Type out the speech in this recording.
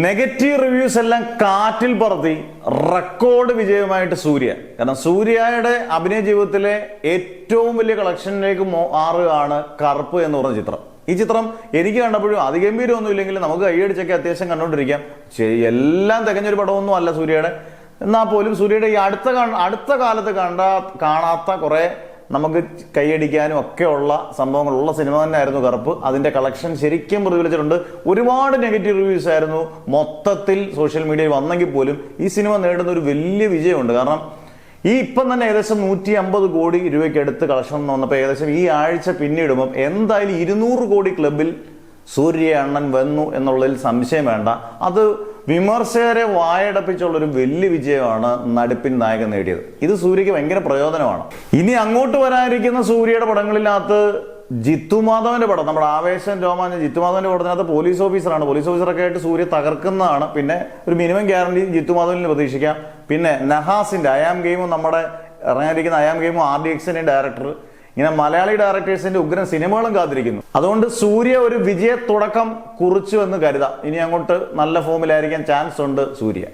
Negative reviews എല്ലാം കാറ്റിൽ പറത്തി റെക്കോർഡ് വിജയമായിട്ട് സൂര്യ. കാരണം സൂര്യയുടെ അഭിനയ ജീവിതത്തിലെ ഏറ്റവും വലിയ കളക്ഷനിലേക്ക് മാറുകയാണ് കറുപ്പ് എന്ന് പറഞ്ഞ ചിത്രം. ഈ ചിത്രം എനിക്ക് കണ്ടപ്പോഴും അതിഗംഭീരമൊന്നും ഇല്ലെങ്കിലും നമുക്ക് കൈയടിച്ചൊക്കെ അത്യാവശ്യം കണ്ടുകൊണ്ടിരിക്കാം. എല്ലാം തികഞ്ഞൊരു പടമൊന്നും അല്ല സൂര്യയുടെ. എന്നാൽ പോലും സൂര്യയുടെ ഈ അടുത്ത കാലത്ത് കാണാത്ത കുറെ നമുക്ക് കൈയടിക്കാനും ഒക്കെ ഉള്ള സംഭവങ്ങളുള്ള സിനിമ തന്നെയായിരുന്നു കറുപ്പ്. അതിന്റെ കളക്ഷൻ ശരിക്കും പ്രതിഫലിച്ചിട്ടുണ്ട്. ഒരുപാട് നെഗറ്റീവ് റിവ്യൂസ് ആയിരുന്നു മൊത്തത്തിൽ സോഷ്യൽ മീഡിയയിൽ വന്നെങ്കിൽ പോലും ഈ സിനിമ നേടുന്ന ഒരു വലിയ വിജയമുണ്ട്. കാരണം ഈ ഇപ്പം തന്നെ ഏകദേശം 150 കോടി രൂപയ്ക്ക് അടുത്ത് കളക്ഷൻ വന്നപ്പോൾ ഏകദേശം ഈ ആഴ്ച പിന്നിടുമ്പം എന്തായാലും 200 കോടി ക്ലബിൽ സൂര്യ അണ്ണൻ വന്നു എന്നുള്ളതിൽ സംശയം വേണ്ട. അത് വിമർശകരെ വായടപ്പിച്ചുള്ളൊരു വലിയ വിജയമാണ് നടിപ്പിൻ നായകൻ നേടിയത്. ഇത് സൂര്യക്ക് ഭയങ്കര പ്രയോജനമാണ്. ഇനി അങ്ങോട്ട് വരാനിരിക്കുന്ന സൂര്യയുടെ പടങ്ങളിനകത്ത് ജിത്തു മാധവന്റെ പടം, നമ്മുടെ ആവേശം രോമാഞ്ചം ജിത്തു മാധവന്റെ പടത്തിനകത്ത് പോലീസ് ഓഫീസറാണ്. പോലീസ് ഓഫീസറൊക്കെ ആയിട്ട് സൂര്യ തകർക്കുന്നതാണ്. പിന്നെ ഒരു മിനിമം ഗ്യാരണ്ടി ജിത്തു മാധവനിൽ പ്രതീക്ഷിക്കാം. പിന്നെ നഹാസിന്റെ അയാം ഗെയിമും നമ്മുടെ ഇറങ്ങാനിരിക്കുന്ന അയാം ഗെയിമും RDXന്റെ ഡയറക്ടർ, ഇങ്ങനെ മലയാളി ഡയറക്ടേഴ്സിന്റെ ഉഗ്രൻ സിനിമകളും കാത്തിരിക്കുന്നു. അതുകൊണ്ട് സൂര്യ ഒരു വിജയ തുടക്കം കുറിച്ചു എന്ന് കരുതാം. ഇനി അങ്ങോട്ട് നല്ല ഫോമിലായിരിക്കാൻ ചാൻസ് ഉണ്ട് സൂര്യ.